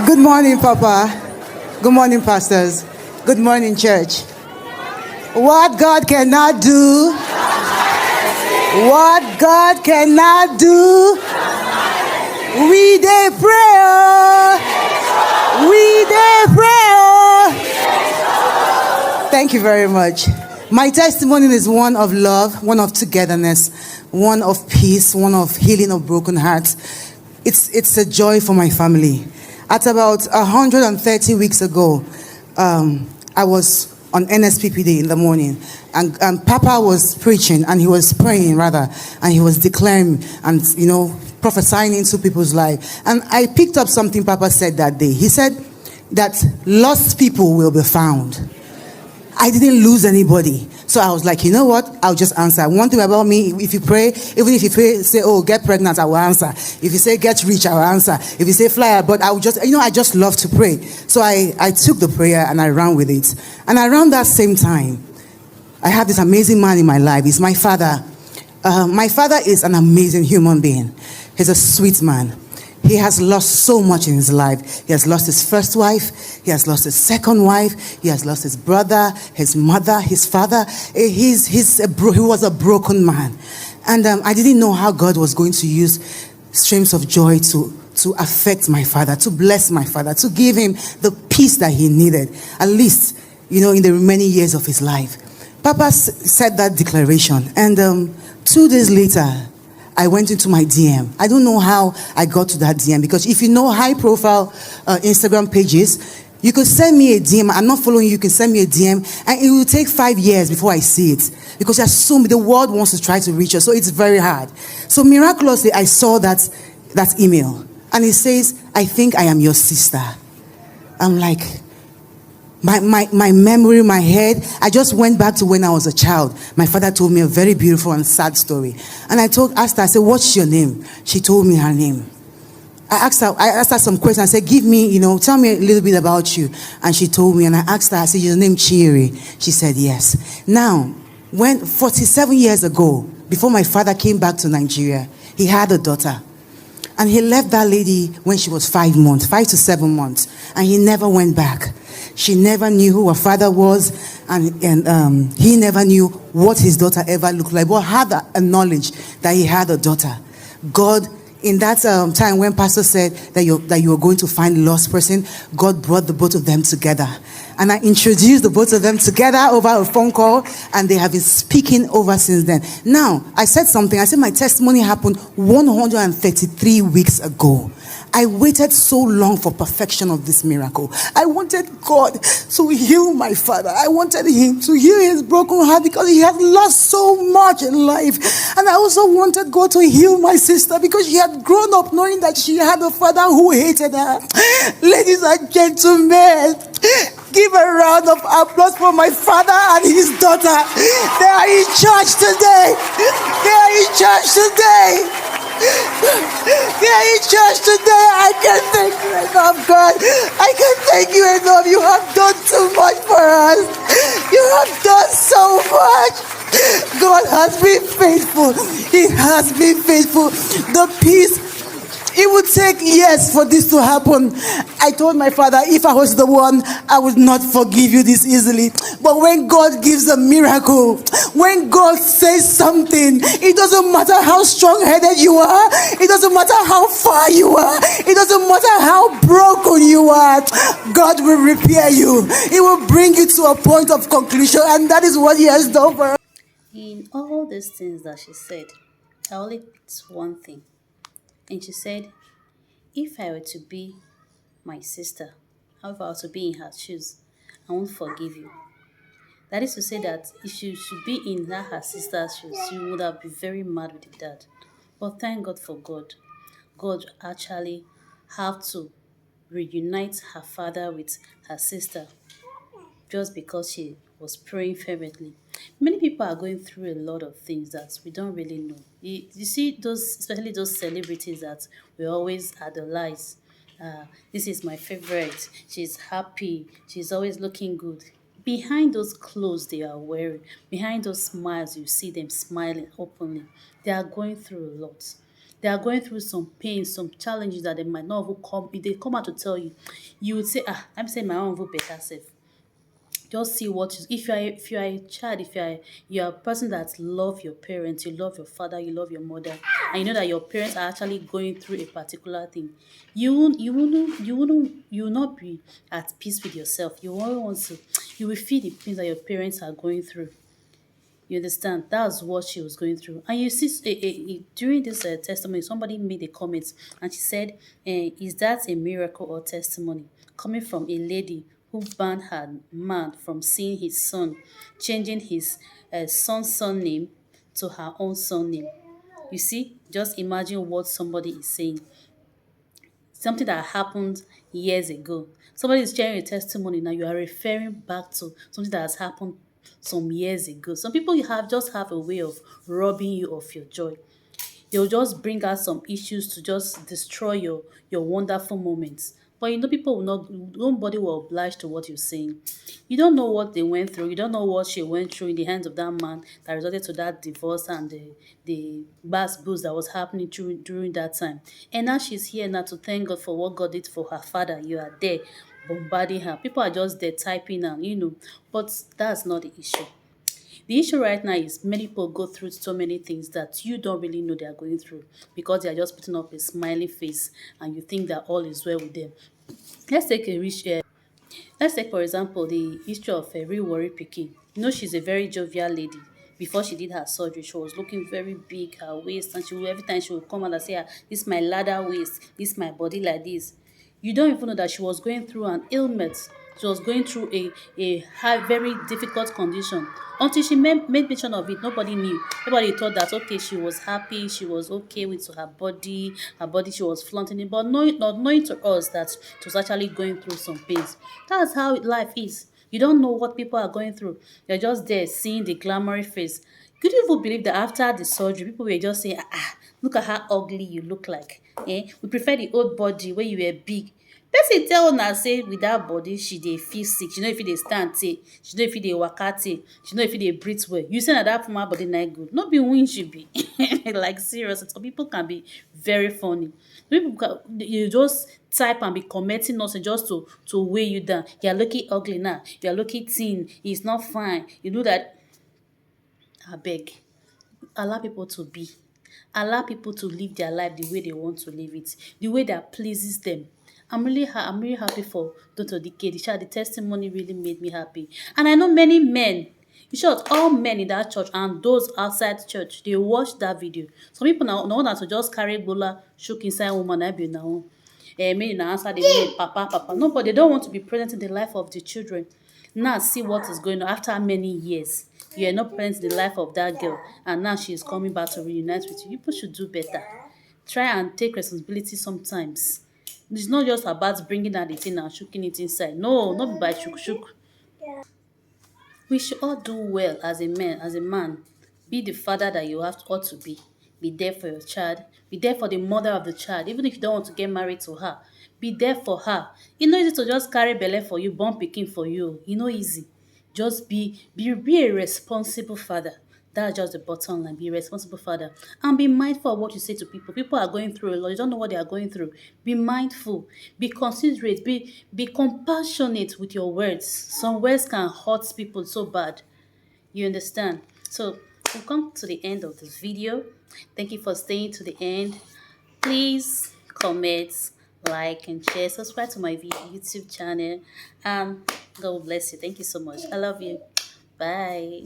Good morning, Papa. Good morning, pastors. Good morning, church. What God cannot do, what God cannot do, we dey pray. We dey pray. Thank you very much. My testimony is one of love, one of togetherness, one of peace, one of healing of broken hearts. It's a joy for my family. At about 130 weeks ago, I was on NSPP Day in the morning, and Papa was preaching, and he was praying rather, and he was declaring and prophesying into people's life. And I picked up something Papa said that day. He said that lost people will be found. I didn't lose anybody. So I was like, you know what? I'll just answer. One thing about me, if you pray, even if you pray, say, oh, get pregnant, I will answer. If you say get rich, I will answer. If you say fly, but I will just, I just love to pray. So I took the prayer and I ran with it. And around that same time, I have this amazing man in my life. He's my father. My father is an amazing human being. He's a sweet man. He has lost so much in his life. He has lost his first wife. He has lost his second wife. He has lost his brother, his mother, his father. He was a broken man. And I didn't know how God was going to use streams of joy to affect my father, to bless my father, to give him the peace that he needed, at least, in the remaining years of his life. Papa said that declaration. And 2 days later, I went into my DM. I don't know how I got to that DM, because if you know high profile Instagram pages, you could send me a DM. I'm not following you. You can send me a DM, and it will take 5 years before I see it, because the world wants to try to reach us, so it's very hard. So miraculously, I saw that email, and it says, "I think I am your sister." I'm like, my memory, my head, I just went back to when I was a child. My father told me a very beautiful and sad story. And I asked her, I said, "What's your name?" She told me her name. I asked her some questions. I said, "Give me, tell me a little bit about you." And she told me, and I asked her, I said, "Your name Chiri?" She said, "Yes." Now, when 47 years ago, before my father came back to Nigeria, he had a daughter. And he left that lady when she was 5 to 7 months. And he never went back. She never knew who her father was, and he never knew what his daughter ever looked like, but had a knowledge that he had a daughter. God, in that time when Pastor said that you were going to find a lost person, God brought the both of them together. And I introduced the both of them together over a phone call, and they have been speaking over since then. Now, I said something. I said my testimony happened 133 weeks ago. I waited so long for perfection of this miracle. I wanted God to heal my father. I wanted him to heal his broken heart, because he had lost so much in life. And I also wanted God to heal my sister, because she had grown up knowing that she had a father who hated her. Ladies and gentlemen, give a round of applause for my father and his daughter. They are in church today. They are in church today. They are in church today. I can't thank you enough, God. I can't thank you enough. You have done too much for us. You have done so much. God has been faithful. He has been faithful. The peace. It would take years for this to happen. I told my father, if I was the one, I would not forgive you this easily. But when God gives a miracle, when God says something, it doesn't matter how strong-headed you are. It doesn't matter how far you are. It doesn't matter how broken you are. God will repair you. He will bring you to a point of conclusion. And that is what he has done for us. In all these things that she said, I only picked one thing. And she said, if I were to be my sister, how if I were to be in her shoes, I won't forgive you. That is to say that if you should be in her sister's shoes, you would have been very mad with the dad. But thank God for God. God actually have to reunite her father with her sister just because she was praying fervently. Many people are going through a lot of things that we don't really know. You see those, especially those celebrities that we always idolize. This is my favorite. She's happy. She's always looking good. Behind those clothes they are wearing, behind those smiles, you see them smiling openly. They are going through a lot. They are going through some pain, some challenges that they might not even come. If they come out to tell you, you would say, ah, I'm saying my own will better self. Just see what you, if you are a child, if you are a person that love your parents, you love your father, you love your mother, and you know that your parents are actually going through a particular thing, you will not be at peace with yourself. You won't want to, you will feel the pains that your parents are going through. You understand? That's what she was going through. And you see, during this testimony, somebody made a comment and she said, is that a miracle or testimony coming from a lady who banned her man from seeing his son, changing his son's surname to her own surname? You see, just imagine what somebody is saying, something that happened years ago. Somebody is sharing a testimony now. You are referring back to something that has happened some years ago. Some people you have just have a way of robbing you of your joy. They'll just bring out some issues to just destroy your wonderful moments. But you know, people will not, nobody will oblige to what you're saying. You don't know what they went through. You don't know what she went through in the hands of that man that resulted to that divorce and the bass booze that was happening during that time. And now she's here now to thank God for what God did for her father. You are there bombarding her. People are just there typing and, but that's not the issue. The issue right now is many people go through so many things that you don't really know they are going through because they are just putting up a smiling face and you think that all is well with them. Let's take a rich Let's take, for example, the history of a real worry Pikin. You know, she's a very jovial lady. Before she did her surgery, she was looking very big, her waist, and every time she would come out and say, ah, this is my ladder waist, this is my body like this. You don't even know that she was going through an ailment. She was going through a high, very difficult condition. Until she made mention of it, nobody knew. Nobody thought that, okay, she was happy, she was okay with her body, she was flaunting it, but not knowing to us that she was actually going through some pains. That's how life is. You don't know what people are going through. You're just there seeing the glamorous face. Could you even believe that after the surgery, people were just saying, look at how ugly you look like. We prefer the old body where you were big. Person tell una say with dat body she dey feel sick, she no fit dey stand tey, she no fit dey waka tey, she no fit dey breathe well. You say na dat former body na good, no be win she be. Like serious, some people can be very funny. Some people you just type and be commenting nonsense just to weigh you down. You are looking ugly now, you are looking thin, it's not fine, you do that. Abeg, allow people to be. Allow people to live their life the way they want to live it, the way that pleases them. I'm really happy for Tonto Dikeh. The testimony really made me happy. And I know many men, in short, all men in that church and those outside church, they watched that video. Some people now know that to just carry Bola, shook inside woman, I be now. Make una answer the name, papa, papa. No, but they don't want to be present in the life of the children. Now see what is going on after many years. You are not present in the life of that girl, and now she is coming back to reunite with you. People should do better. Try and take responsibility sometimes. It's not just about bringing out the thing and shooking it inside. No, not be by shook. We should all do well as a man, Be the father that you ought to be. Be there for your child. Be there for the mother of the child. Even if you don't want to get married to her, be there for her. E no easy to just carry belle for you, born pikin for you. E no easy. Just be a responsible father. That's just the bottom line. Be a responsible father. And be mindful of what you say to people. People are going through a lot. You don't know what they are going through. Be mindful. Be considerate. Be compassionate with your words. Some words can hurt people so bad. You understand? So we've come to the end of this video. Thank you for staying to the end. Please comment, like, and share. Subscribe to my YouTube channel. God bless you. Thank you so much. I love you. Bye.